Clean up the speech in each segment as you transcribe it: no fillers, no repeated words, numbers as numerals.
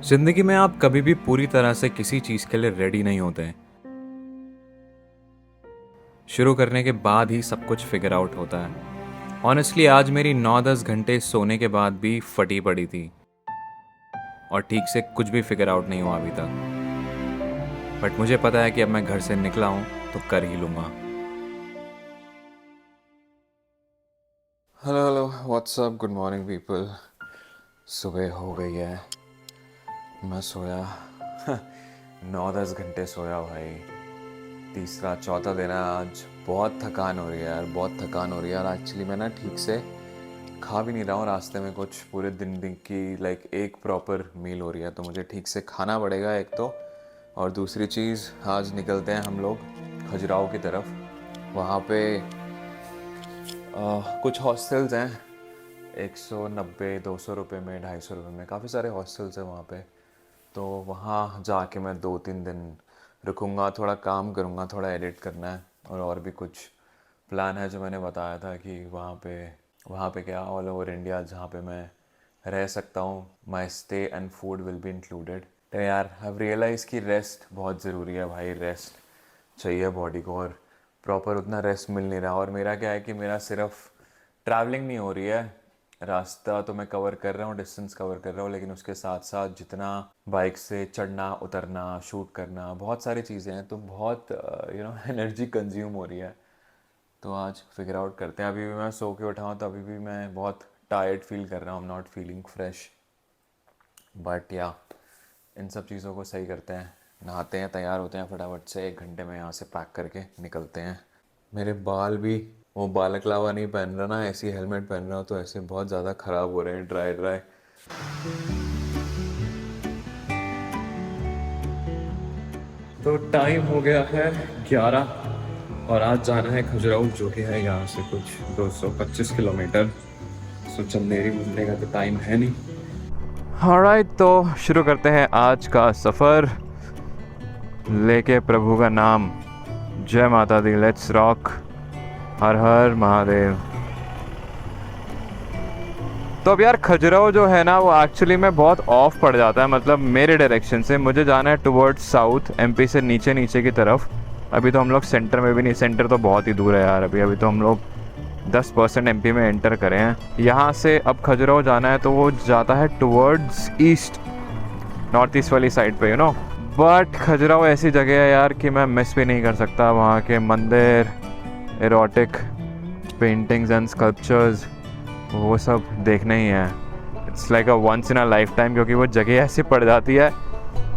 जिंदगी में आप कभी भी पूरी तरह से किसी चीज के लिए रेडी नहीं होते हैं। शुरू करने के बाद ही सब कुछ फिगर आउट होता है। ऑनेस्टली आज मेरी 9-10 घंटे सोने के बाद भी फटी पड़ी थी और ठीक से कुछ भी फिगर आउट नहीं हुआ अभी तक। बट मुझे पता है कि अब मैं घर से निकला हूं तो कर ही लूंगा। Hello hello what's up, good morning people. सुबह हो गई है। मैं सोया 9-10 घंटे सोया भाई। तीसरा चौथा दिन है आज। बहुत थकान हो रही है यार, बहुत थकान हो रही है यार। एक्चुअली मैं ना ठीक से खा भी नहीं रहा हूँ रास्ते में कुछ। पूरे दिन की एक प्रॉपर मील हो रही है, तो मुझे ठीक से खाना पड़ेगा एक तो। और दूसरी चीज़, आज निकलते हैं हम लोग खजुराहो की तरफ। वहाँ पे कुछ हॉस्टल्स हैं 190-200 रुपये में, 250 रुपये में, काफ़ी सारे हॉस्टल्स हैं वहाँ पे। तो वहाँ जाके मैं 2-3 दिन रुकूंगा, थोड़ा काम करूँगा, थोड़ा एडिट करना है और भी कुछ प्लान है जो मैंने बताया था कि वहाँ पे क्या ऑल ओवर इंडिया जहाँ पे मैं रह सकता हूँ, माई stay and food will be included. तो यार आई रियलाइज़ कि रेस्ट बहुत ज़रूरी है भाई। रेस्ट चाहिए बॉडी को और प्रॉपर उतना रेस्ट मिल नहीं रहा। और मेरा क्या है कि मेरा सिर्फ ट्रैवलिंग नहीं हो रही है, रास्ता तो मैं कवर कर रहा हूँ, डिस्टेंस कवर कर रहा हूँ, लेकिन उसके साथ साथ जितना बाइक से चढ़ना उतरना शूट करना बहुत सारी चीज़ें हैं, तो बहुत एनर्जी कंज्यूम हो रही है। तो आज फिगर आउट करते हैं। अभी भी मैं सो के उठा हूँ तो अभी भी मैं बहुत टायर्ड फील कर रहा हूँ, नॉट फीलिंग फ्रेश। बट या इन सब चीज़ों को सही करते हैं, नहाते हैं, तैयार होते हैं फटाफट से। 1 घंटे में यहाँ से पैक करके निकलते हैं। मेरे बाल भी वो बालकलावा नहीं पहन रहा ना, ऐसी हेलमेट पहन रहा हूँ तो ऐसे बहुत ज़्यादा ख़राब हो रहे हैं, ड्राई ड्राई। तो टाइम हो गया है 11 और आज जाना है खजुराहो, जो कि है यहाँ से कुछ 225 किलोमीटर। सो चंदेरी घूमने का तो टाइम है नहीं। ऑलराइट, तो शुरू करते हैं आज का सफ़र लेके प्रभु का नाम। जय माता दी, लेट्स रॉक, हर हर महादेव। तो अब यार खजुराहो जो है ना वो एक्चुअली में बहुत ऑफ पड़ जाता है, मतलब मेरे डायरेक्शन से। मुझे जाना है टुवर्ड्स साउथ, एमपी से नीचे नीचे की तरफ। अभी तो हम लोग सेंटर में भी नहीं, सेंटर तो बहुत ही दूर है यार। अभी तो हम लोग 10% एमपी में एंटर करें हैं। यहाँ से अब खजुराहो जाना है तो वो जाता है टुवर्ड्स ईस्ट, नॉर्थ ईस्ट वाली साइड पे बट खजुराहो ऐसी जगह है यार कि मैं मिस भी नहीं कर सकता। वहाँ के मंदिर, एरोटिक पेंटिंग्स एंड स्कल्पचर्स, वो सब देखना ही है। It's like a once in a lifetime, क्योंकि वो जगह ऐसी पड़ जाती है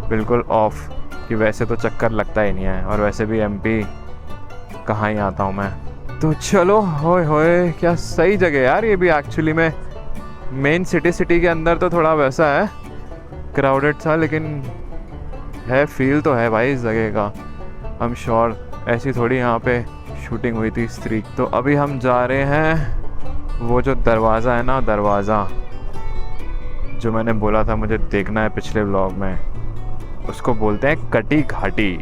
बिल्कुल ऑफ कि वैसे तो चक्कर लगता ही नहीं है। और वैसे भी एमपी कहाँ ही आता हूँ मैं। तो चलो, होए होए क्या सही जगह यार ये भी। एक्चुअली में मेन सिटी के अंदर तो थोड़ा वैसा है क्राउडेड सा, लेकिन है फील तो है भाई इस जगह का। आई एम श्योर ऐसी थोड़ी यहाँ पे शूटिंग हुई थी स्त्री। तो अभी हम जा रहे हैं, वो जो दरवाज़ा है ना, दरवाज़ा जो मैंने बोला था मुझे देखना है पिछले व्लॉग में, उसको बोलते हैं कटी घाटी।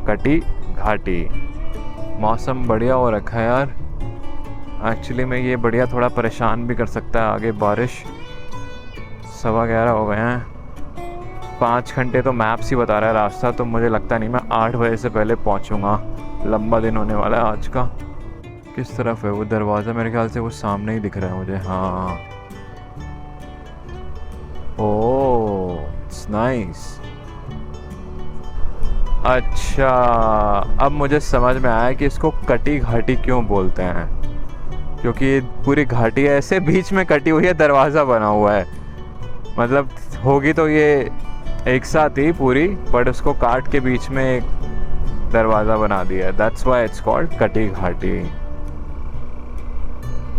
कटी घाटी। मौसम बढ़िया हो रखा है यार। एक्चुअली में ये बढ़िया थोड़ा परेशान भी कर सकता है आगे। बारिश 11:15 हो गए हैं। 5 घंटे तो मैप्स ही बता रहा है रास्ता, तो मुझे लगता नहीं मैं 8 बजे से पहले पहुंचूंगा। लंबा दिन होने वाला है आज का। किस तरफ है वो दरवाज़ा? मेरे ख्याल से वो सामने ही दिख रहा है मुझे। हाँ, ओह इट्स नाइस। अच्छा, अब मुझे समझ में आया कि इसको कटी घाटी क्यों बोलते हैं, क्योंकि पूरी घाटी ऐसे बीच में कटी हुई है, दरवाज़ा बना हुआ है। मतलब होगी तो ये एक साथ ही पूरी, बट उसको काट के बीच में एक दरवाज़ा बना दिया है। दैट्स व्हाई इट्स कॉल्ड कटी घाटी।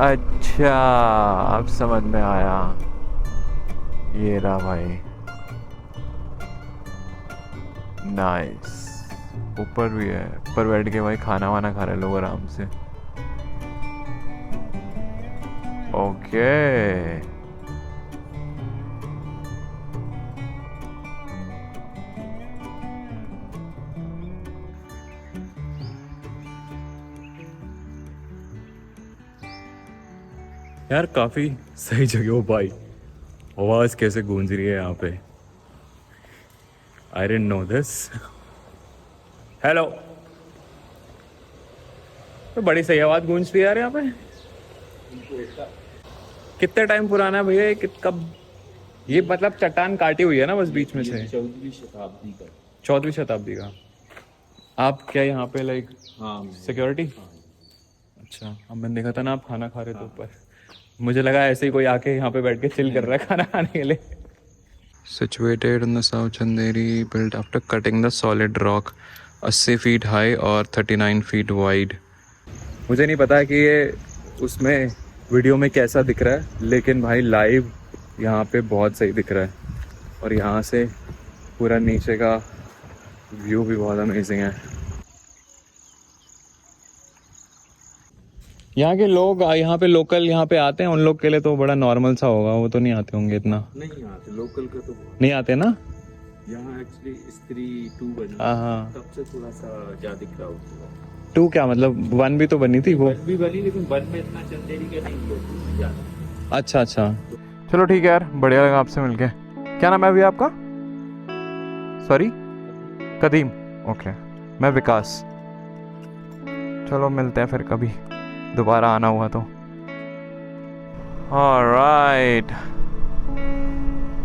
अच्छा, अब समझ में आया। ये रहा भाई, नाइस। ऊपर भी है, ऊपर बैठ के भाई खाना वाना खा रहे लोग आराम से। ओके, यार काफ़ी सही जगह हो भाई। आवाज़ कैसे गूंज रही है यहाँ पे। I didn't know this. Hello. तो बड़ी सही आवाज गूंजती है यार यहाँ पे। कितने टाइम पुराना है भैया ये? कब ये मतलब चट्टान काटी हुई है ना बस बीच में से? 14वीं शताब्दी का। 14वीं शताब्दी का। आप क्या यहाँ पे लाइक हाँ सिक्योरिटी? अच्छा, अब मैंने देखा था ना आप खाना खा रहे थे ऊपर, मुझे लगा ऐसे ही कोई आके यहाँ पे बैठ के चिल कर रहा है खाना खाने के लिए। Situated in the South Chanderi, built after cutting the solid rock, 80 feet high और 39 feet wide। मुझे नहीं पता कि ये उसमें वीडियो में कैसा दिख रहा है, लेकिन भाई लाइव यहाँ पे बहुत सही दिख रहा है और यहाँ से पूरा नीचे का व्यू भी बहुत अमेजिंग है। यहाँ के लोग यहाँ पे लोकल यहाँ पे आते हैं, उन लोग के लिए तो बड़ा नॉर्मल सा होगा, वो तो नहीं आते होंगे इतना। नहीं आते, लोकल का तो नहीं आते ना। यहाँ एक्चुअली स्त्री 2 बनी, हाँ, तब से थोड़ा सा ज्यादा दिख रहा होगा। 2 क्या मतलब 1 भी तो बनी थी वो। 1 भी बनी, लेकिन 1 में इतना चंदेरी का नहीं है ज्यादा। अच्छा अच्छा, चलो ठीक है यार, बढ़िया लगा आपसे मिलके। क्या नाम है अभी आपका? सॉरी, कदीम। ओके, मैं विकास। चलो मिलते हैं फिर कभी दोबारा आना हुआ तो। ऑलराइट,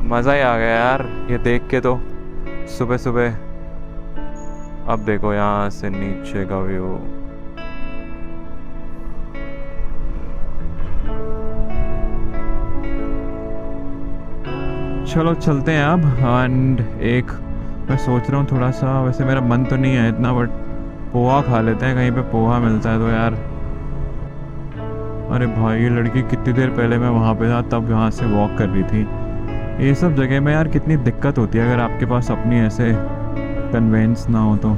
मज़ा ही आ गया यार ये देख के तो सुबह सुबह। अब देखो यहाँ से नीचे का व्यू। चलो चलते हैं अब। एंड एक मैं सोच रहा हूँ थोड़ा सा, वैसे मेरा मन तो नहीं है इतना, बट पोहा खा लेते हैं, कहीं पे पोहा मिलता है तो यार। अरे भाई ये लड़की कितनी देर पहले मैं वहाँ पे था तब यहाँ से वॉक कर रही थी। ये सब जगह में यार कितनी दिक्कत होती है अगर आपके पास अपनी ऐसे कन्वेंस ना हो तो।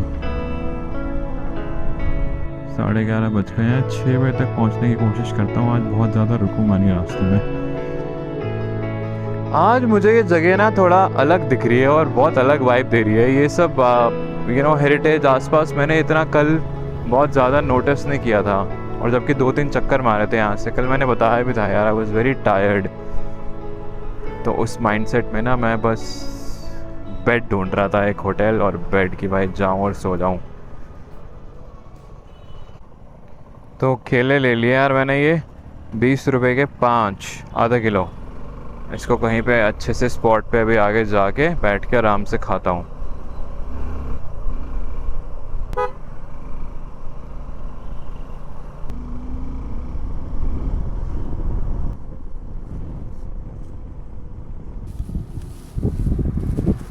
11:30 बज गए हैं, 6 बजे तक पहुँचने की कोशिश करता हूँ। आज बहुत ज़्यादा रुकूंगा नहीं रास्ते में। आज मुझे ये जगह ना थोड़ा अलग दिख रही है और बहुत अलग वाइब दे रही है। ये सब हेरिटेज आसपास मैंने इतना कल बहुत ज़्यादा नोटिस नहीं किया था, और जबकि 2-3 चक्कर मारे थे यहाँ से। कल मैंने बताया भी था यार, आई वॉज वेरी टायर्ड। तो उस माइंडसेट में ना मैं बस बेड ढूंढ रहा था, एक होटल और बेड की भाई जाऊँ और सो जाऊँ। तो केले ले लिए यार मैंने, ये 20 रुपए के 5, आधा किलो। इसको कहीं पे अच्छे से स्पॉट पे अभी आगे जाके बैठ के आराम से खाता हूँ।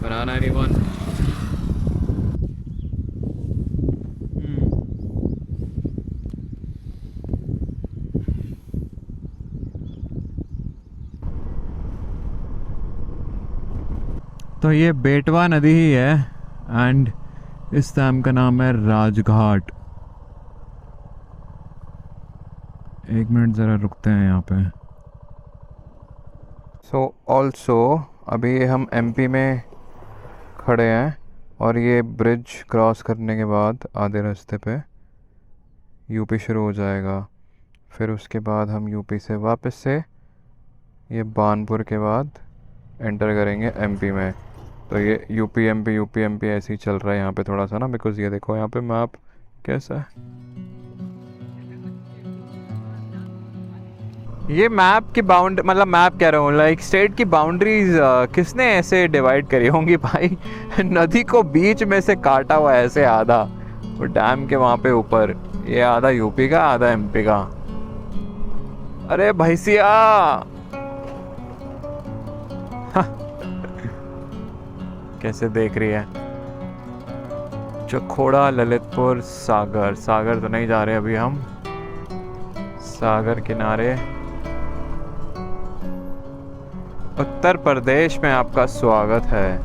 Banana anyone? तो ये बेटवा नदी ही है एंड इस डैम का नाम है राजघाट। 1 मिनट ज़रा रुकते हैं यहाँ पे। सो ऑल्सो अभी हम एमपी में खड़े हैं और ये ब्रिज क्रॉस करने के बाद आधे रास्ते पे यूपी शुरू हो जाएगा। फिर उसके बाद हम यूपी से वापस से ये बानपुर के बाद एंटर करेंगे एमपी में। तो ये यूपी एमपी ऐसे ही चल रहा है यहाँ पे थोड़ा सा ना, बिकॉज़ ये देखो यहाँ पे मैप कैसा है। ये मैप की मतलब मैप कह रहा हूँ, लाइक स्टेट की बाउंड्रीज किसने ऐसे डिवाइड करी होंगी भाई। नदी को बीच में से काटा हुआ है ऐसे आधा, वो डैम के वहाँ पे ऊपर। ये आधा यूपी का आधा एमपी का। अरे भैंसिया कैसे देख रही है। चखोड़ा, ललितपुर, सागर तो नहीं जा रहे अभी हम। सागर किनारे उत्तर प्रदेश में आपका स्वागत है।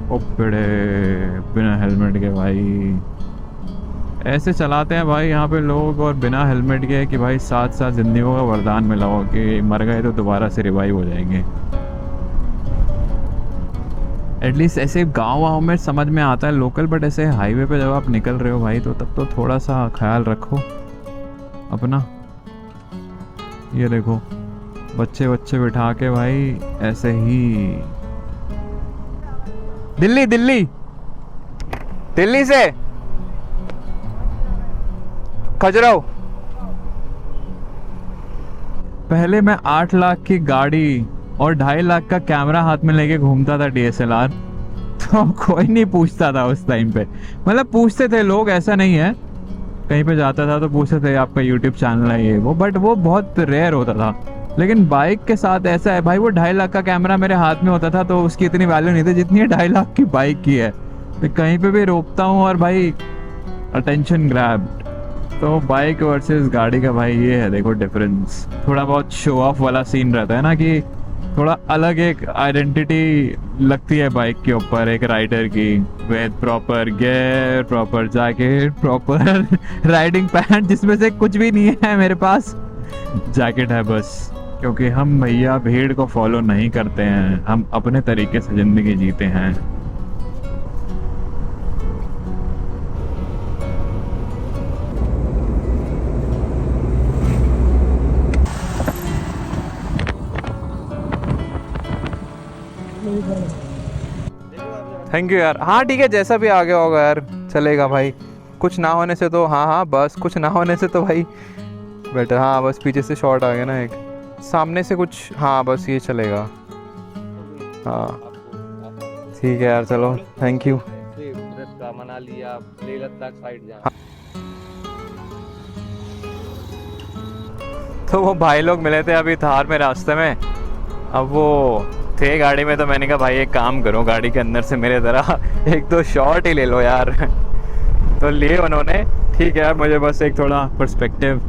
ओ बड़े बिना हेलमेट के भाई ऐसे चलाते हैं भाई यहाँ पे लोग, और बिना हेलमेट के कि भाई साथ जिंदगियों का वरदान मिला हो कि मर गए तो दोबारा से रिवाइव हो जाएंगे। एटलीस्ट ऐसे गाँव में समझ में आता है लोकल, बट ऐसे हाईवे पे जब आप निकल रहे हो भाई तो तब तो थोड़ा सा ख्याल रखो अपना। ये देखो बच्चे बच्चे बिठा के भाई ऐसे ही। दिल्ली दिल्ली दिल्ली से खजुराहो। पहले मैं 8 लाख की गाड़ी और 2.5 लाख का कैमरा हाथ में लेके घूमता था DSLR, तो कोई नहीं पूछता था उस टाइम पे। मतलब पूछते थे लोग, ऐसा नहीं है, कहीं पे जाता था तो पूछते थे आपका YouTube चैनल है ये वो, बट वो बहुत रेयर होता था। लेकिन बाइक के साथ ऐसा है भाई, वो 2.5 लाख का कैमरा मेरे हाथ में होता था तो उसकी इतनी वैल्यू नहीं थी जितनी 2.5 लाख की बाइक की है। मैं कहीं पे भी रोकता हूँ और भाई अटेंशन ग्रैब्ड। तो बाइक वर्सेस गाड़ी का भाई ये है, देखो डिफरेंस। थोड़ा बहुत शो ऑफ वाला सीन रहता है ना, कि थोड़ा अलग एक आइडेंटिटी लगती है बाइक के ऊपर एक राइडर की, with proper gear, proper jacket, proper riding pant, जिसमें से कुछ भी नहीं है मेरे पास, जैकेट है बस। क्योंकि हम भैया भीड़ को फॉलो नहीं करते हैं, हम अपने तरीके से जिंदगी जीते हैं। थैंक यू यार। हाँ ठीक है, जैसा भी आ गया होगा यार चलेगा भाई। कुछ ना होने से तो हाँ हाँ बस, कुछ ना होने से तो भाई बेटर। हाँ बस पीछे से शॉट आ गया ना एक, सामने से कुछ, हाँ बस ये चलेगा। हाँ ठीक है यार, चलो थैंक यू। मनाली या लेह लद्दाख साइड जा। तो वो भाई लोग मिले थे अभी थार में रास्ते में, अब वो थे गाड़ी में, तो मैंने कहा भाई एक काम करो, गाड़ी के अंदर से मेरे तरह एक दो शॉट ही ले लो यार। तो लिए उन्होंने। ठीक है यार, मुझे बस एक थोड़ा पर्सपेक्टिव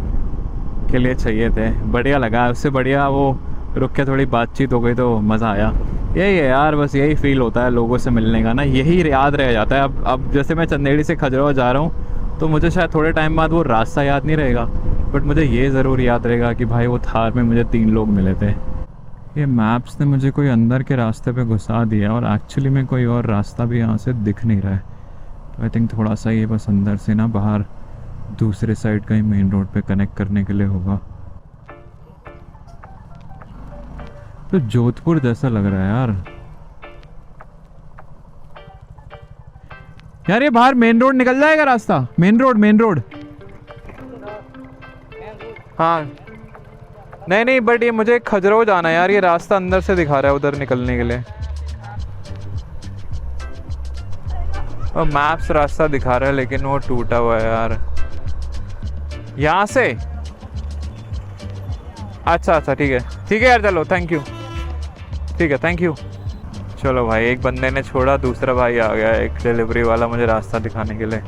के लिए चाहिए थे, बढ़िया लगा। उससे बढ़िया वो रुक के थोड़ी बातचीत हो गई तो मज़ा आया। यही है यार, बस यही फील होता है लोगों से मिलने का ना, यही याद रह जाता है। अब जैसे मैं चंदेड़ी से खजुराहो जा रहा हूँ तो मुझे शायद थोड़े टाइम बाद वो रास्ता याद नहीं रहेगा, बट मुझे ये ज़रूर याद रहेगा कि भाई वो थार में मुझे 3 लोग मिले थे। ये मैप्स ने मुझे कोई अंदर के रास्ते पे घुसा दिया और एक्चुअली में कोई और रास्ता भी यहाँ से दिख नहीं रहा है। तो आई थिंक थोड़ा सा ये बस अंदर से ना बाहर दूसरे साइड कहीं मेन रोड पे कनेक्ट करने के लिए होगा। तो जोधपुर जैसा लग रहा है यार ये बाहर मेन रोड निकल जाएगा रास्ता, मेन रोड। हाँ नहीं बट ये मुझे खजुराहो जाना है यार, ये रास्ता अंदर से दिखा रहा है उधर निकलने के लिए, और मैप्स रास्ता दिखा रहा है लेकिन वो टूटा हुआ है यार। यहाँ से अच्छा ठीक है यार, चलो थैंक यू। ठीक है थैंक यू। चलो भाई, एक बंदे ने छोड़ा, दूसरा भाई आ गया, एक डिलीवरी वाला मुझे रास्ता दिखाने के लिए।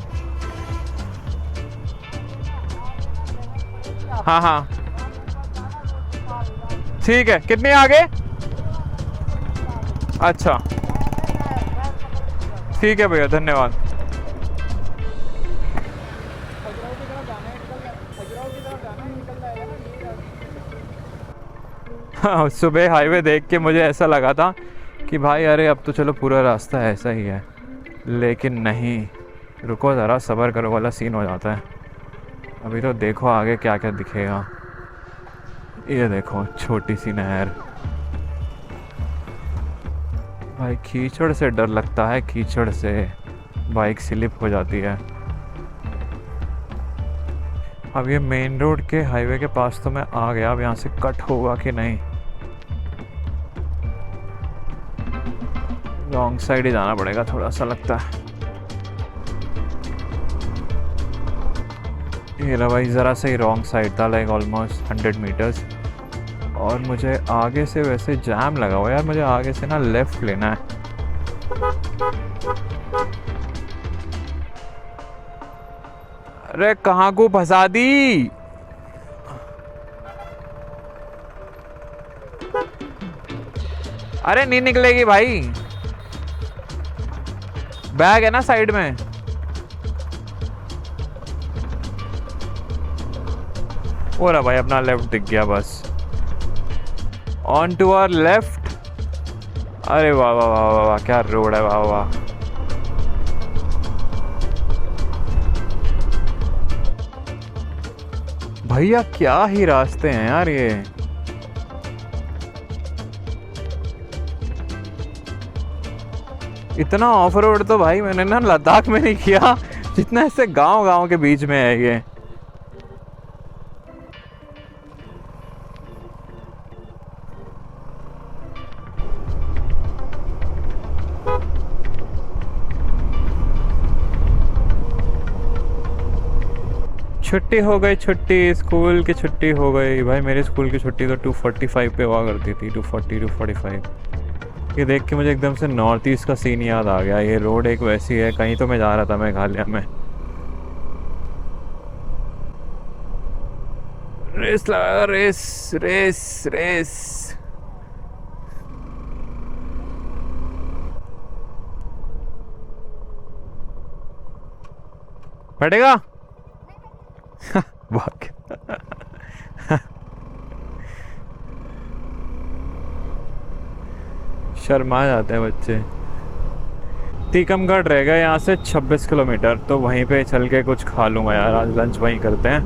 हाँ ठीक है, कितने आगे? अच्छा ठीक है भैया, धन्यवाद। हाँ सुबह हाईवे देख के मुझे ऐसा लगा था कि भाई अरे अब तो चलो पूरा रास्ता ऐसा ही है, लेकिन नहीं, रुको ज़रा सब्र करो वाला सीन हो जाता है। अभी तो देखो आगे क्या क्या दिखेगा। ये देखो छोटी सी नहर। भाई कीचड़ से डर लगता है, कीचड़ से बाइक स्लिप हो जाती है। अब ये मेन रोड के हाईवे के पास तो मैं आ गया, अब यहाँ से कट होगा कि नहीं, रॉन्ग साइड ही जाना पड़ेगा थोड़ा सा लगता है। ये रहा भाई, ज़रा से ही रॉन्ग साइड था, लाइक ऑलमोस्ट 100 मीटर्स। और मुझे आगे से वैसे जाम लगा हुआ यार, मुझे आगे से ना लेफ़्ट लेना है। अरे कहाँ को फंसा दी? अरे नहीं निकलेगी भाई, बैग है ना साइड में। हो रहा भाई, अपना लेफ्ट दिख गया बस, ऑन टू आवर लेफ्ट। अरे वाह वाह वाह वाह वाह, क्या रोड है, वाह वाह। भैया क्या ही रास्ते हैं यार ये। इतना ऑफ रोड तो भाई मैंने ना लद्दाख में नहीं किया जितना ऐसे गांव गांव के बीच में है ये। छुट्टी हो गई, छुट्टी स्कूल की छुट्टी हो गई भाई। मेरे स्कूल की छुट्टी तो 2:45 पे हुआ करती थी, 2:40 2:45। ये देख के मुझे एकदम से नॉर्थ ईस्ट का सीन याद आ गया। ये रोड एक वैसी है, कहीं तो मैं जा रहा था मेघालय में। रेस लगा, रेस रेस रेस। पड़ेगा भाग। शर्मा जाते हैं बच्चे। टीकमगढ़ रह गए यहाँ से 26 किलोमीटर, तो वहीं पे चल के कुछ खा लूँगा यार। आज लंच वहीं करते हैं।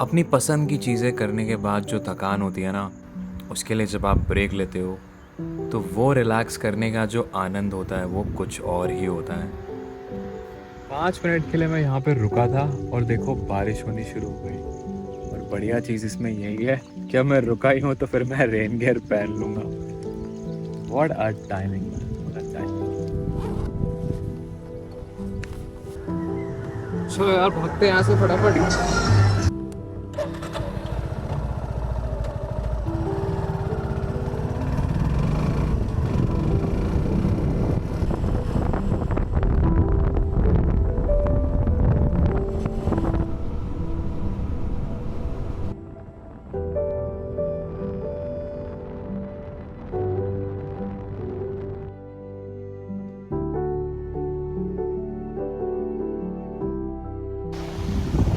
अपनी पसंद की चीज़ें करने के बाद जो थकान होती है ना, उसके लिए जब आप ब्रेक लेते हो तो वो रिलैक्स करने का जो आनंद होता है वो कुछ और ही होता है। 5 मिनट के लिए मैं यहाँ पे रुका था और देखो बारिश होनी शुरू हो गई। और बढ़िया चीज़ इसमें यही है कि अब मैं रुका ही हूँ तो फिर मैं रेन गियर पहन लूँगा। What a timing man, what a timing. चलो यार भागते हैं यहाँ से फटाफट।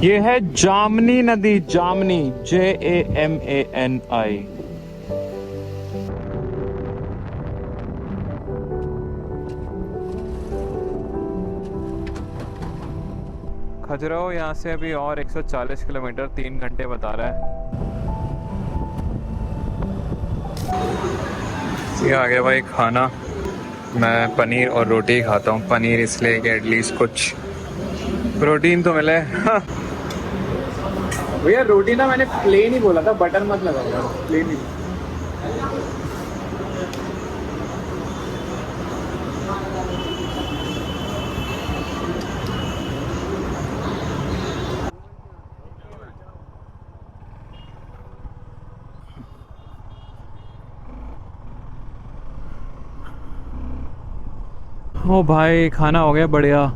ये है जामनी नदी, जामनी, JAMANI। खजुराहो यहाँ से अभी और 140 किलोमीटर, 3 घंटे बता रहा है। ये आ गया भाई खाना। मैं पनीर और रोटी खाता हूँ। पनीर इसलिए कि एटलीस्ट कुछ प्रोटीन तो मिले। भैया रोटी ना मैंने प्लेन ही बोला था, बटर मत लगाओ, प्लेन ही। ओ भाई खाना हो गया बढ़िया।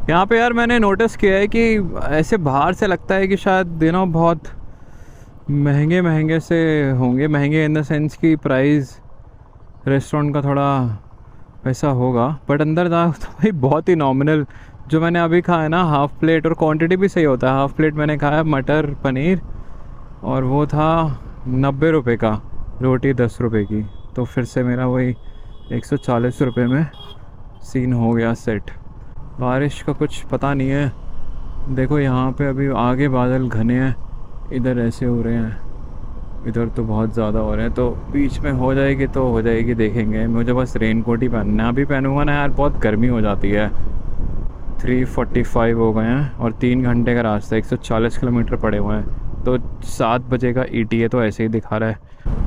यहाँ पे यार मैंने नोटिस किया है कि ऐसे बाहर से लगता है कि शायद दिनों बहुत महंगे महंगे से होंगे। महंगे इन द सेंस की प्राइस रेस्टोरेंट का थोड़ा पैसा होगा, बट अंदर जाओ तो भाई बहुत ही नॉमिनल। जो मैंने अभी खाया ना हाफ़ प्लेट, और क्वांटिटी भी सही होता है। हाफ़ प्लेट मैंने खाया मटर पनीर, और वो था 90 रुपये का, रोटी 10 रुपये की। तो फिर से मेरा वही 140 रुपये में सीन हो गया सेट। बारिश का कुछ पता नहीं है। देखो यहाँ पे अभी आगे बादल घने हैं, इधर ऐसे हो रहे हैं, इधर तो बहुत ज़्यादा हो रहे हैं। तो बीच में हो जाएगी तो हो जाएगी, देखेंगे। मुझे बस रेन कोट ही पहनना है। अभी पहनूंगा ना यार, बहुत गर्मी हो जाती है। 3:45 हो गए हैं और 3 घंटे का रास्ता, 140 किलोमीटर पड़े हुए हैं। तो 7 बजे का ETA तो ऐसे ही दिखा रहा है।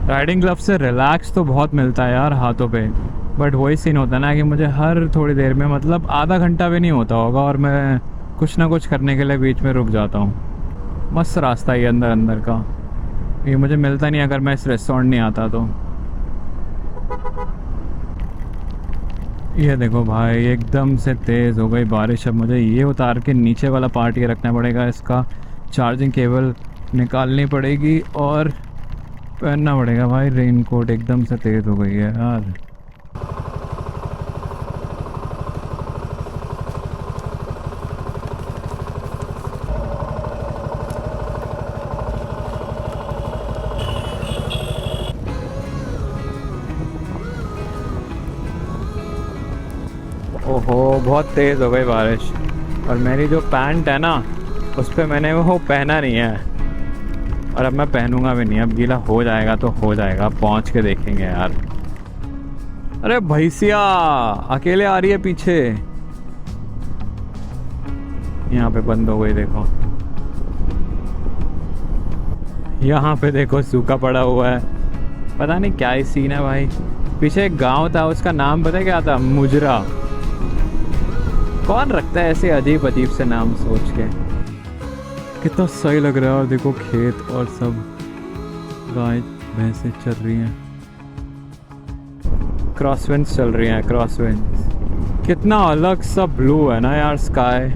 राइडिंग ग्लव से रिलैक्स तो बहुत मिलता है यार हाथों पे, बट वही सीन होता है ना कि मुझे हर थोड़ी देर में, मतलब आधा घंटा भी नहीं होता होगा, और मैं कुछ ना कुछ करने के लिए बीच में रुक जाता हूँ। मस्त रास्ता है अंदर अंदर का। ये मुझे मिलता नहीं अगर मैं इस रेस्टोरेंट नहीं आता तो। ये देखो भाई एकदम से तेज़ हो गई बारिश। अब मुझे ये उतार के नीचे वाला पार्ट ये रखना पड़ेगा, इसका चार्जिंग केबल निकालनी पड़ेगी और पहनना पड़ेगा भाई रेन कोट। एकदम से तेज़ हो गई है यार। ओहो बहुत तेज़ हो गई बारिश, और मेरी जो पैंट है ना उस पर मैंने वो पहना नहीं है। और अब मैं पहनूंगा भी नहीं, अब गीला हो जाएगा तो हो जाएगा, पहुंच के देखेंगे यार। अरे भैंसिया अकेले आ रही है पीछे, यहाँ पे बंद हो गई देखो, यहाँ पे देखो सूखा पड़ा हुआ है, पता नहीं क्या ही सीन है भाई। पीछे एक गांव था, उसका नाम पता है क्या था? मुजरा। कौन रखता है ऐसे अजीब अजीब से नाम सोच के। कितना सही लग रहा है, और देखो खेत और सब गाय भैंसें चल रही हैं, क्रॉसविंड्स चल रही हैं, क्रॉसविंड्स। कितना अलग सा ब्लू है ना यार स्काई।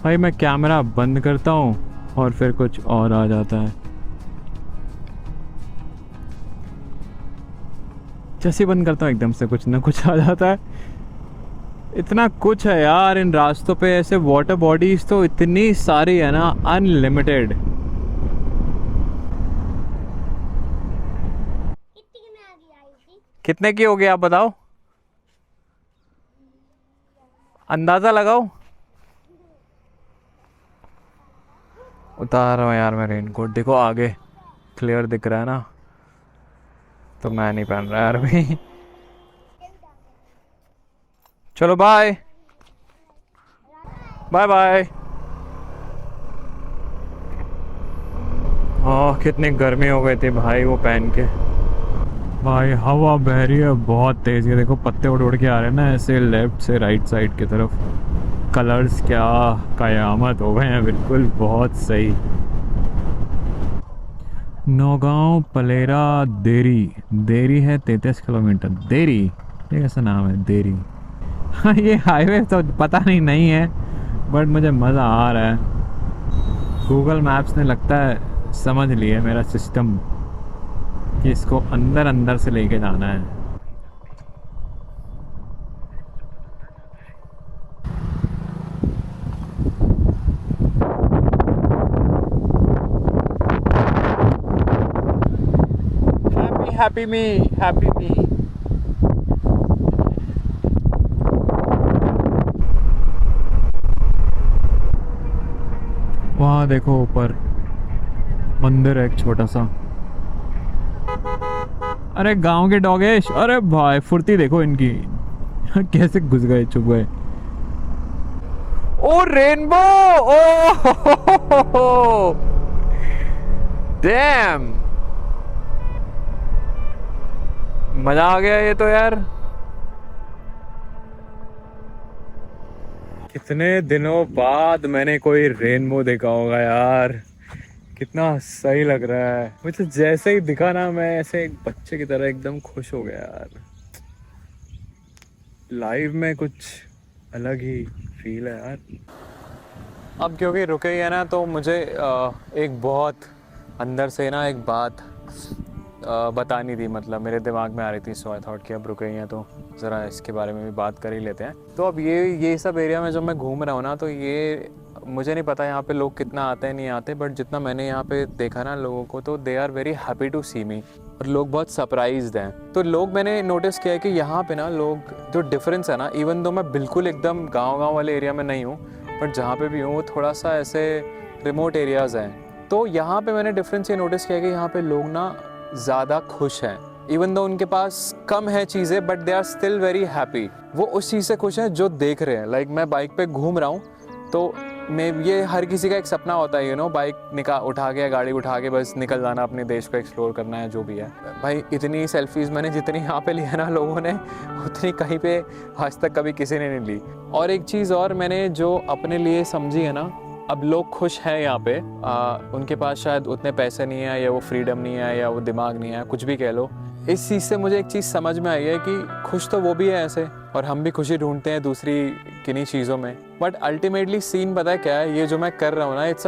भाई मैं कैमरा बंद करता हूँ और फिर कुछ और आ जाता है। जैसे बंद करता हूँ एकदम से कुछ ना कुछ आ जाता है। इतना कुछ है यार इन रास्तों पे, ऐसे वाटर बॉडीज तो इतनी सारी है ना, अनलिमिटेड। कितने की होगी आप बताओ, अंदाजा लगाओ। उतार रहा हूँ यार मैं रेनकोट, देखो आगे क्लियर दिख रहा है ना, तो मैं नहीं पहन रहा यार अभी। चलो बाय बाय बाय। हाँ कितनी गर्मी हो गई थी भाई वो पहन के। भाई हवा बह रही है बहुत तेज, ये देखो पत्ते उड़ उड़ के आ रहे हैं ना ऐसे लेफ्ट से राइट साइड की तरफ। कलर्स क्या कयामत हो गए हैं बिल्कुल, बहुत सही। नौगांव पलेरा देरी, देरी है 33 किलोमीटर। देरी ये कैसा नाम है देरी। हाँ ये हाईवे तो पता नहीं है, बट मुझे मज़ा आ रहा है। गूगल मैप्स ने लगता है समझ लिया मेरा सिस्टम कि इसको अंदर अंदर से लेके जाना है। हैप्पी मी, हैप्पी मी। वहाँ देखो ऊपर मंदिर है एक छोटा सा। अरे गांव के डॉगेश, अरे भाई फुर्ती देखो इनकी कैसे घुस गए छुप गए। ओ रेनबो, ओ डैम, मजा आ गया ये तो यार। कितने दिनों बाद मैंने कोई रेनबो देखा होगा यार, कितना सही लग रहा है मुझे। जैसे ही दिखा ना मैं ऐसे एक बच्चे की तरह एकदम खुश हो गया यार। लाइव में कुछ अलग ही फील है यार। अब क्योंकि रुके ही है ना, तो मुझे एक बहुत अंदर से ना एक बात बतानी थी, मतलब मेरे दिमाग में आ रही थी। सो आई थॉट कि अब रुके ही हैं तो ज़रा इसके बारे में भी बात कर ही लेते हैं। तो अब ये सब एरिया में जब मैं घूम रहा हूँ ना, तो ये मुझे नहीं पता यहाँ पे लोग कितना आते हैं नहीं आते, बट जितना मैंने यहाँ पे देखा ना लोगों को, तो they are very happy to see me, और लोग बहुत सरप्राइज्ड हैं। तो लोग, मैंने नोटिस किया है कि यहाँ पे ना लोग, जो डिफरेंस है ना, इवन दो मैं बिल्कुल एकदम गाँव वाले एरिया में नहीं हूँ, बट जहाँ पे भी हूँ वो थोड़ा सा ऐसे रिमोट एरियाज़ हैं। तो यहाँ पे मैंने डिफरेंस ये नोटिस किया कि यहाँ पे लोग ना ज़्यादा खुश हैं। इवन दो उनके पास कम है चीज़ें, but they are still very happy. वो उस चीज़ से खुश हैं जो देख रहे हैं। लाइक मैं बाइक पे घूम रहा हूँ, तो मैं, ये हर किसी का एक सपना होता है, यू नो, बाइक उठा के, गाड़ी उठा के बस निकल जाना, अपने देश को एक्सप्लोर करना है, जो भी है। भाई इतनी सेल्फीज़ मैंने जितनी यहाँ पे ली है ना लोगों ने, उतनी कहीं पे आज तक कभी किसी ने नहीं ली। और एक चीज़ और मैंने जो अपने लिए समझी है ना, अब लोग खुश हैं यहाँ पे, उनके पास शायद उतने पैसे नहीं है, या वो फ्रीडम नहीं है, या वो दिमाग नहीं है, कुछ भी कह लो। इस चीज़ से मुझे एक चीज़ समझ में आई है कि खुश तो वो भी है ऐसे, और हम भी खुशी ढूंढते हैं दूसरी किन्हीं चीज़ों में। बट अल्टीमेटली सीन पता है क्या है, ये जो मैं कर रहा हूँ ना, it's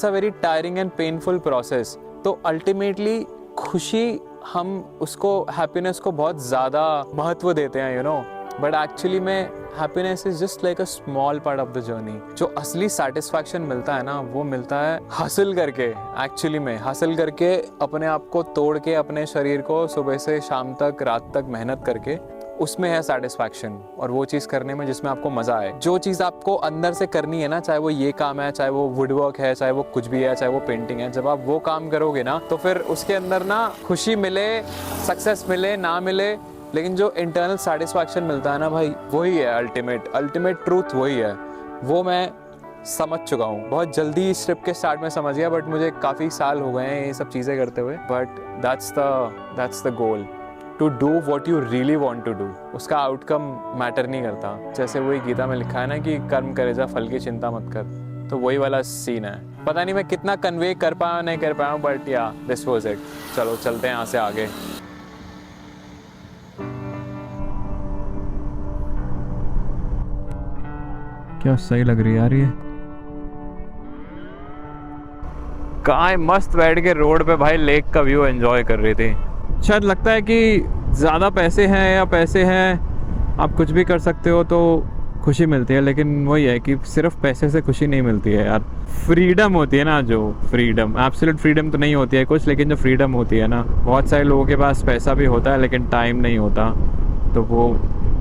a very tiring and painful process. तो अल्टीमेटली खुशी, हम उसको, हैप्पीनेस को बहुत ज़्यादा महत्व देते हैं, यू नो, बट एक्चुअली में happiness is just like a small part of the journey. जो असली सेटिस्फैक्शन मिलता है ना, वो मिलता है हासिल करके, एक्चुअली में हासिल करके, अपने आप को तोड़ के, अपने शरीर को सुबह से शाम तक, रात तक मेहनत करके, उसमें है सेटिस्फैक्शन, और वो चीज़ करने में जिसमें आपको मज़ा आए। जो चीज़ आपको अंदर से करनी है ना, चाहे वो ये काम है, चाहे वो वुड वर्क है, चाहे वो कुछ भी है, चाहे वो पेंटिंग है, जब आप वो काम करोगे ना तो फिर उसके अंदर ना खुशी मिले, सक्सेस मिले ना मिले, लेकिन जो इंटरनल सेटिस्फैक्शन मिलता है ना भाई, वही है अल्टीमेट ट्रूथ, वही है। वो मैं समझ चुका हूँ बहुत जल्दी, इस ट्रिप के स्टार्ट में समझ गया, बट मुझे काफ़ी साल हो गए हैं ये सब चीज़ें करते हुए। But that's the goal, to do what you really want to do. उसका आउटकम मैटर नहीं करता। जैसे वही गीता में लिखा है ना कि कर्म करे जा, फल की चिंता मत कर, तो वही वाला सीन है। पता नहीं मैं कितना कन्वे कर पाया नहीं कर पाया, बट या दिस वाज इट। चलो चलते हैं यहाँ से आगे। क्या सही लग रही है यार ये। काय मस्त बैठ के रोड पे भाई लेक का व्यू एंजॉय कर रही थी। शायद लगता है कि ज़्यादा पैसे हैं या पैसे हैं आप कुछ भी कर सकते हो तो खुशी मिलती है, लेकिन वही है कि सिर्फ पैसे से खुशी नहीं मिलती है यार। फ्रीडम होती है ना, जो फ्रीडम, एब्सोल्यूट फ्रीडम तो नहीं होती है कुछ, लेकिन जो फ्रीडम होती है ना, बहुत सारे लोगों के पास पैसा भी होता है लेकिन टाइम नहीं होता, तो वो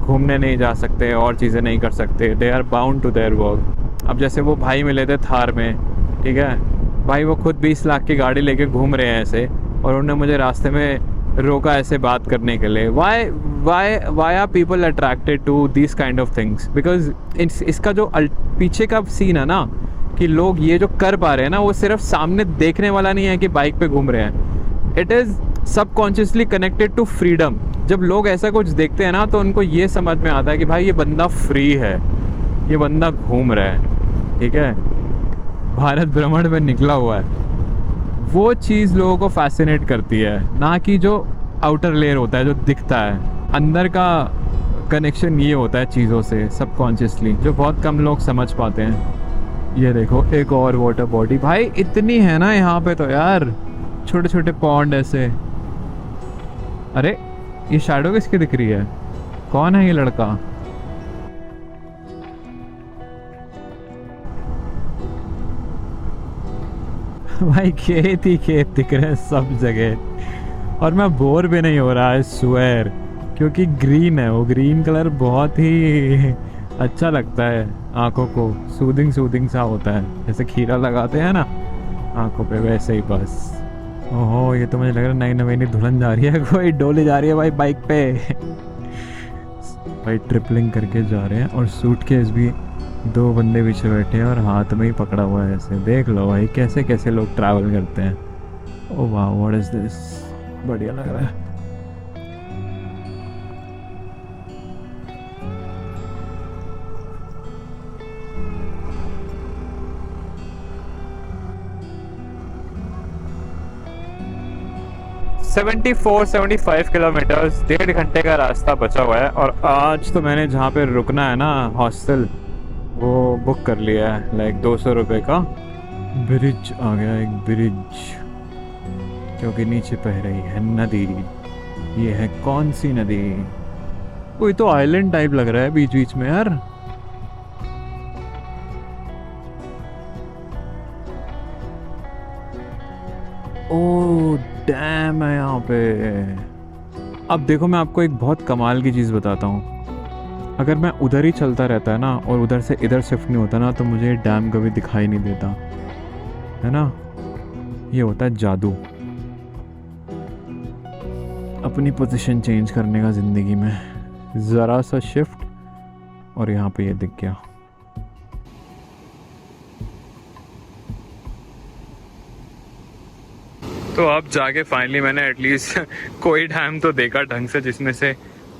घूमने नहीं जा सकते और चीज़ें नहीं कर सकते। They are bound to their work. अब जैसे वो भाई मिले थे थार में, ठीक है भाई, वो खुद 20 लाख की गाड़ी लेके घूम रहे हैं ऐसे, और उन्होंने मुझे रास्ते में रोका ऐसे बात करने के लिए। Why are people attracted to this kind of things? Because इसका जो पीछे का सीन है ना, कि लोग ये जो कर पा रहे हैं ना, वो सिर्फ सामने देखने वाला नहीं है कि बाइक पे घूम रहे हैं। It is subconsciously connected to freedom. जब लोग ऐसा कुछ देखते हैं ना तो उनको ये समझ में आता है कि भाई ये बंदा फ्री है, ये बंदा घूम रहा है, ठीक है, भारत भ्रमण में निकला हुआ है। वो चीज़ लोगों को फैसिनेट करती है, ना कि जो आउटर लेयर होता है जो दिखता है। अंदर का कनेक्शन ये होता है चीज़ों से सबकॉन्शियसली, जो बहुत कम लोग समझ पाते हैं। ये देखो एक और वाटर बॉडी भाई, इतनी है ना यहाँ पे तो यार, छोटे छोटे पॉन्ड ऐसे। अरे ये शैडो किसकी दिख रही है? कौन है ये लड़का? भाई खेत ही खेत दिख रहे हैं सब जगह, और मैं बोर भी नहीं हो रहा है स्वेयर, क्योंकि ग्रीन है। वो ग्रीन कलर बहुत ही अच्छा लगता है आंखों को, सूदिंग सा होता है, जैसे खीरा लगाते हैं ना आंखों पे, वैसे ही बस। ओहो ये तो मुझे लग रहा है नई नवीनी दुल्हन जा रही है, कोई डोली जा रही है भाई बाइक पे। भाई ट्रिपलिंग करके जा रहे हैं, और सूटकेस भी 2 बंदे पीछे बैठे हैं और हाथ में ही पकड़ा हुआ है ऐसे। देख लो भाई कैसे कैसे लोग ट्रैवल करते हैं। ओह वाह व्हाट इज दिस, बढ़िया लग रहा है। ...74 75 किलोमीटर्स, 1.5 घंटे का रास्ता बचा हुआ है। और आज तो मैंने जहाँ पे रुकना है ना हॉस्टल, वो बुक कर लिया है, लाइक 200 रुपये का। ब्रिज आ गया, एक ब्रिज, क्योंकि नीचे बह रही है नदी। ये है कौन सी नदी? कोई तो आइलैंड टाइप लग रहा है बीच बीच में यार। ओह डैम है यहाँ पे। अब देखो मैं आपको एक बहुत कमाल की चीज़ बताता हूँ। अगर मैं उधर ही चलता रहता है ना और उधर से इधर शिफ्ट नहीं होता ना, तो मुझे डैम कभी दिखाई नहीं देता है ना। ये होता है जादू, अपनी पोजीशन चेंज करने का ज़िंदगी में। ज़रा सा शिफ्ट और यहाँ पे ये दिख गया। तो अब जाके फाइनली मैंने एटलीस्ट कोई डैम तो देखा ढंग से, जिसमें से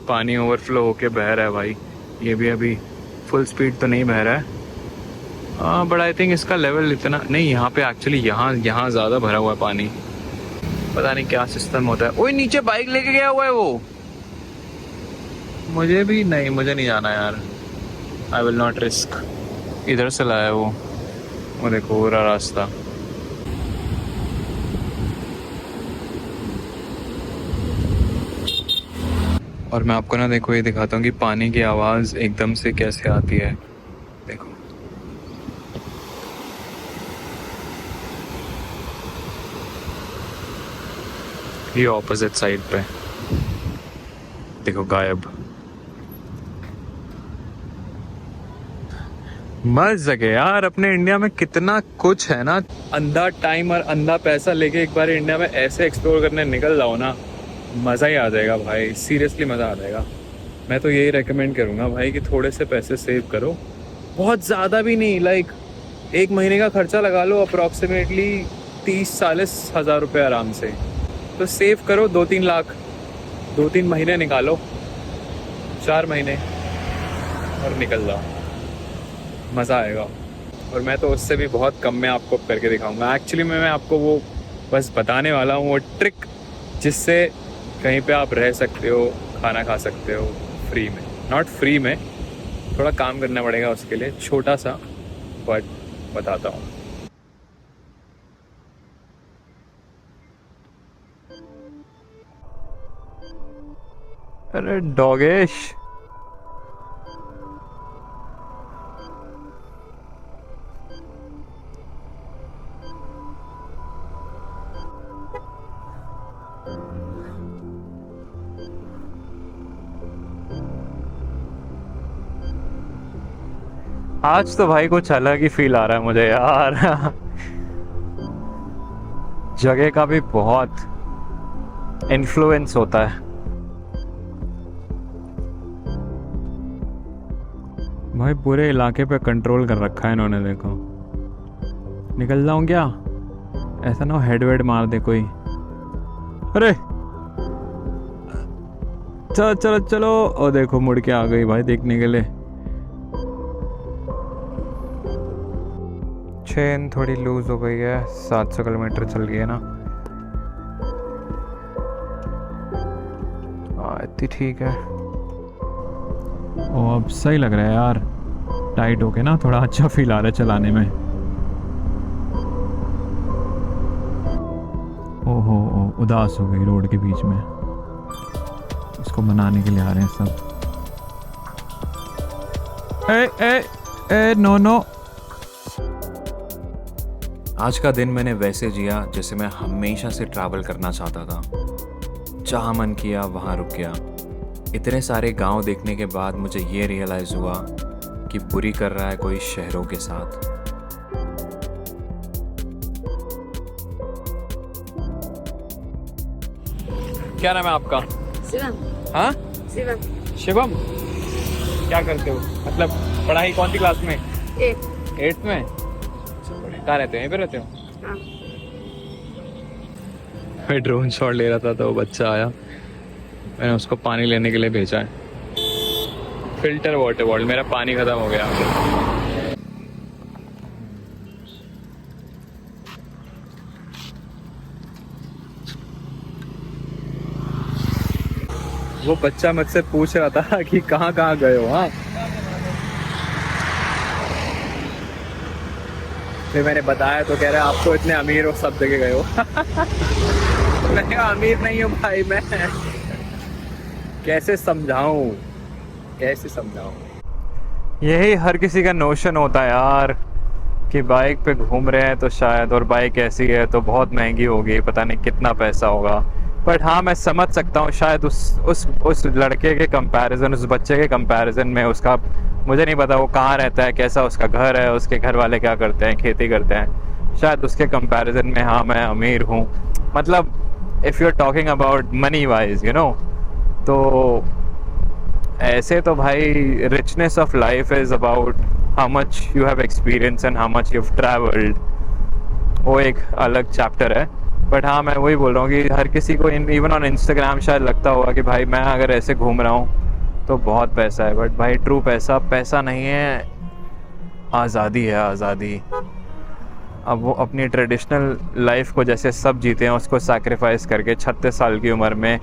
पानी ओवरफ्लो होके बह रहा है भाई। ये भी अभी फुल स्पीड तो नहीं बह रहा है, बट आई थिंक इसका लेवल इतना नहीं, यहाँ पे एक्चुअली यहाँ ज़्यादा भरा हुआ है पानी। पता नहीं क्या सिस्टम होता है। ओए नीचे बाइक लेके गया हुआ है वो। मुझे नहीं जाना यार, आई विल नॉट रिस्क। इधर से लाया वो देखो पूरा रास्ता। और मैं आपको ना देखो ये दिखाता हूँ कि पानी की आवाज़ एकदम से कैसे आती है। देखो ये ऑपोजिट साइड पे देखो गायब। मस्त जगह यार, अपने इंडिया में कितना कुछ है ना। अंधा टाइम और अंधा पैसा लेके एक बार इंडिया में ऐसे एक्सप्लोर करने निकल जाओ ना, मज़ा ही आ जाएगा भाई, सीरियसली मज़ा आ जाएगा। मैं तो यही रेकमेंड करूँगा भाई कि थोड़े से पैसे सेव करो, बहुत ज़्यादा भी नहीं, लाइक 1 महीने का खर्चा लगा लो अप्रॉक्सीमेटली 30-40 हज़ार रुपये आराम से। तो सेव करो 2-3 लाख, 2-3 महीने निकालो, 4 महीने, और निकल जाओ, मज़ा आएगा। और मैं तो उससे भी बहुत कम में आपको करके दिखाऊंगा। एक्चुअली मैं आपको वो बस बताने वाला हूँ, वो ट्रिक जिससे कहीं पे आप रह सकते हो, खाना खा सकते हो फ्री में। नॉट फ्री में, थोड़ा काम करना पड़ेगा उसके लिए, छोटा सा, बट बताता हूँ। अरे डॉगेश, आज तो भाई कुछ अलग ही फील आ रहा है मुझे यार। जगह का भी बहुत इन्फ्लुएंस होता है भाई, पूरे इलाके पे कंट्रोल कर रखा है इन्होंने। देखो, निकल जाऊं क्या, ऐसा ना हो हेड वेड मार दे कोई। अरे चलो चलो चलो, और देखो मुड़ के आ गई भाई देखने के लिए। चेन थोड़ी लूज हो गई है, 700 किलोमीटर चल गई है ना, इतनी ठीक है। ओ अब सही लग रहा है यार, टाइट होके ना थोड़ा अच्छा फील आ रहा है चलाने में। ओहो उदास हो गई रोड के बीच में, इसको बनाने के लिए आ रहे हैं सब। ए ए ए नो नो। आज का दिन मैंने वैसे जिया जैसे मैं हमेशा से ट्रैवल करना चाहता था। जहाँ मन किया वहाँ रुक गया। इतने सारे गांव देखने के बाद मुझे ये रियलाइज़ हुआ कि बुरी कर रहा है कोई शहरों के साथ। क्या नाम है आपका? शिवम। हाँ शिवम। शिवम, क्या करते हो? मतलब पढ़ाई कौन सी क्लास में? 8th में। कहाँ रहते हो? यहीं पे रहते हो? हाँ। मैं ड्रोन शॉट ले रहा था तो वो बच्चा आया, मैंने उसको पानी लेने के लिए भेजा है। फिल्टर वाटर बॉटल, मेरा पानी खत्म हो गया। वो बच्चा मुझसे पूछ रहा था कि कहाँ कहाँ गए हो। हाँ, फिर मैंने बताया तो कह रहे आप तो इतने अमीर हो, सब जगह गए हो। मैं अमीर नहीं हूँ भाई, मैं कैसे समझाऊं, कैसे समझाऊं। यही हर किसी का नोशन होता है यार कि बाइक पे घूम रहे हैं तो शायद, और बाइक ऐसी है तो बहुत महंगी होगी, पता नहीं कितना पैसा होगा। बट हाँ, मैं समझ सकता हूँ शायद उस लड़के के कंपैरिजन, उस बच्चे के कंपैरिजन में, उसका मुझे नहीं पता वो कहाँ रहता है, कैसा उसका घर है, उसके घर वाले क्या करते हैं, खेती करते हैं, शायद उसके कंपैरिजन में हाँ मैं अमीर हूँ। मतलब if you are talking about money wise, you know, तो ऐसे तो भाई richness of life is about how much you have experience and how much you have travelled, वो एक अलग चैप्टर है। बट हाँ, मैं वही बोल रहा हूँ कि हर किसी को इवन ऑन इंस्टाग्राम शायद लगता होगा कि भाई मैं अगर ऐसे घूम रहा हूँ तो बहुत पैसा है। बट भाई ट्रू पैसा पैसा नहीं है, आज़ादी है, आज़ादी। अब वो अपनी ट्रेडिशनल लाइफ को जैसे सब जीते हैं उसको सैक्रिफाइस करके 36 साल की उम्र में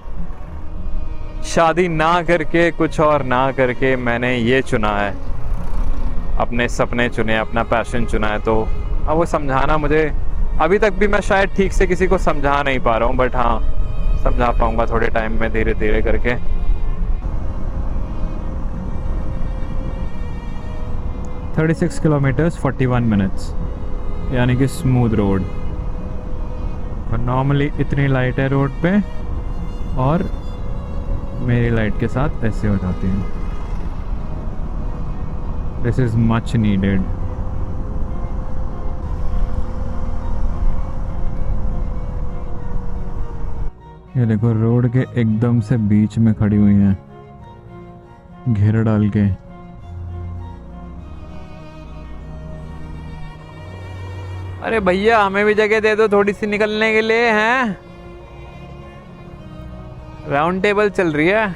शादी ना करके, कुछ और ना करके, मैंने ये चुना है, अपने सपने चुने, अपना पैशन चुना है। तो अब वो समझाना मुझे अभी तक भी मैं शायद ठीक से किसी को समझा नहीं पा रहा हूँ, बट हाँ समझा पाऊँगा थोड़े टाइम में, धीरे धीरे करके। 36 किलोमीटर्स 41 मिनट्स, यानी कि स्मूथ रोड। और नॉर्मली इतनी लाइट है रोड पे, और मेरी लाइट के साथ ऐसे हो जाती है। This is much needed. ये देखो रोड के एकदम से बीच में खड़ी हुई हैं, घेरा डाल के। अरे भैया हमें भी जगह दे दो थोड़ी सी निकलने के लिए, हैं? राउंड टेबल चल रही है।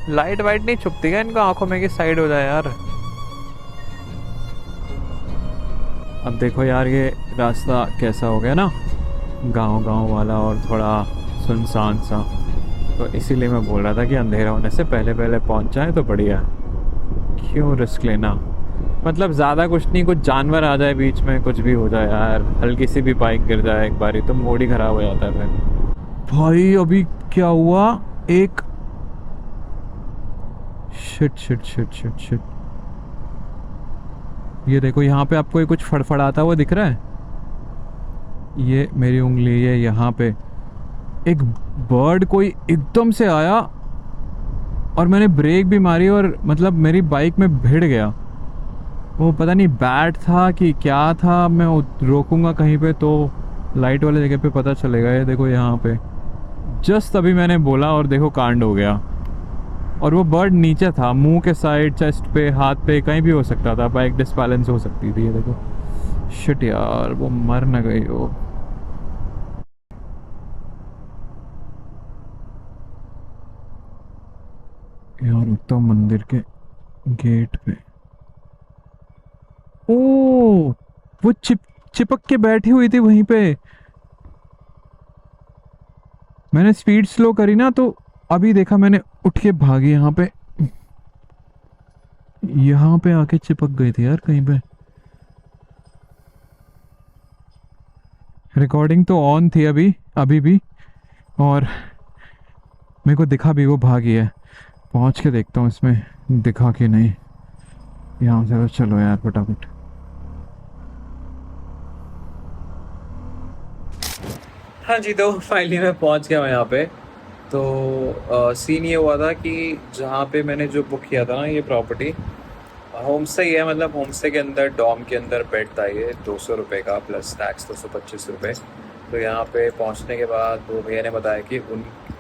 लाइट वाइट नहीं छुपती क्या इनको आंखों में कि साइड हो जाए यार। अब देखो यार ये रास्ता कैसा हो गया ना, गांव गांव वाला और थोड़ा सुनसान सा, तो इसीलिए मैं बोल रहा था कि अंधेरा होने से पहले पहले पहुंच जाए तो बढ़िया। क्यों रिस्क लेना, मतलब ज़्यादा कुछ नहीं, कुछ जानवर आ जाए बीच में, कुछ भी हो जाए यार, हल्की सी भी बाइक गिर जाए एक बारी तो मूड ही ख़राब हो जाता है फिर। भाई अभी क्या हुआ, एक shit shit shit shit shit, ये देखो यहाँ पे आपको ये कुछ फड़फड़ाता हुआ दिख रहा है, ये मेरी उंगली है यहाँ पे। एक बर्ड कोई एकदम से आया और मैंने ब्रेक भी मारी और मतलब मेरी बाइक में भिड़ गया। वो पता नहीं बैट था कि क्या था, मैं रोकूंगा कहीं पे तो लाइट वाले जगह पे पता चलेगा। ये देखो यहाँ पे जस्ट अभी मैंने बोला और देखो कांड हो गया। और वो बर्ड नीचे था, मुंह के साइड, चेस्ट पे, हाथ पे, कहीं भी हो सकता था, बाइक डिसबैलेंस हो सकती थी। ये देखो शिट यार, वो मर न गई हो। यार रुकता हूँ मंदिर के गेट पे। ओ वो चिपक के बैठी हुई थी वहीं पे। मैंने स्पीड स्लो करी ना तो अभी देखा मैंने, उठ के भागी यहाँ पे आके चिपक गई थी यार कहीं पे। रिकॉर्डिंग तो ऑन थी अभी भी, और मेरे को दिखा भी वो भागी है। पहुंच के देखता हूँ इसमें दिखा कि नहीं। यहाँ से तो चलो यार फटाफट। हाँ जी, तो फाइनली मैं पहुंच गया हूँ यहाँ पे। तो सीन ये हुआ था कि जहाँ पे मैंने जो बुक किया था ना, ये प्रॉपर्टी होम स्टे ही है, मतलब होम स्टे के अंदर डॉम के अंदर बेड था ये 200 रुपये का प्लस टैक्स 225 रुपये। तो यहाँ पे पहुँचने के बाद वो भैया ने बताया कि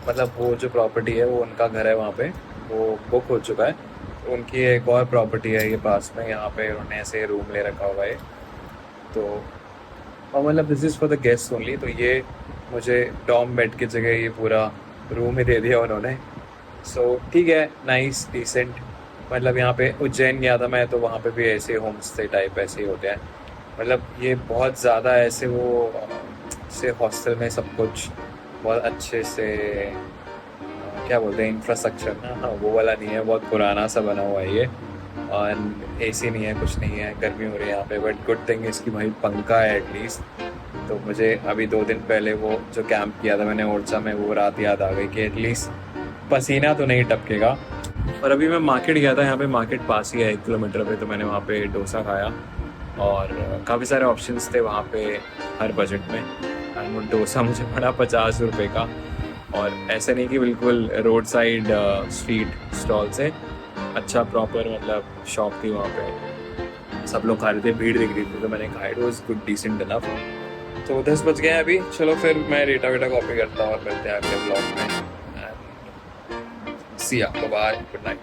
मतलब वो जो प्रॉपर्टी है वो उनका घर है, वहाँ पे वो बुक हो चुका है। उनकी एक और प्रॉपर्टी है ये पास में, यहाँ पे उन्होंने ऐसे रूम ले रखा हुआ है। तो और मतलब this is for the guest only. तो ये मुझे डॉम बेड की जगह ये पूरा रूम ही दे दिया उन्होंने। सो ठीक है, नाइस डिसेंट। मतलब यहाँ पे उज्जैन गया था मैं, तो वहाँ पे भी ऐसे होम स्टे टाइप ऐसे ही होते हैं। मतलब ये बहुत ज़्यादा ऐसे वो से हॉस्टल में सब कुछ बहुत अच्छे से क्या बोलते हैं इंफ्रास्ट्रक्चर ना, हाँ वो वाला नहीं है, बहुत पुराना सा बना हुआ है ये। और एसी नहीं है, कुछ नहीं है, गर्मी हो रही है यहाँ पे। बट गुड थिंग इसकी भाई पंखा है एटलीस्ट। तो मुझे अभी 2 दिन पहले वो जो कैंप किया था मैंने ओरछा में, वो रात याद आ गई कि एटलीस्ट पसीना तो नहीं टपकेगा। और अभी मैं मार्केट गया था, यहाँ पे मार्केट पास ही है 1 किलोमीटर पे, तो मैंने वहाँ पे डोसा खाया और काफ़ी सारे ऑप्शंस थे वहाँ पे हर बजट में। एंड वो डोसा मुझे पड़ा 50 रुपये का, और ऐसे नहीं कि बिल्कुल रोड साइड स्ट्रीट स्टॉल से, अच्छा प्रॉपर मतलब शॉप थी वहाँ पे, सब लोग खा रहे थे, भीड़ दिख रही थी, तो मैंने खाया। It was good decent enough. तो 10 बज गए अभी, चलो फिर मैं रेटा वेटा कॉपी करता हूँ और मिलते हैं अगले ब्लॉग में। सी या बाय, गुड नाइट।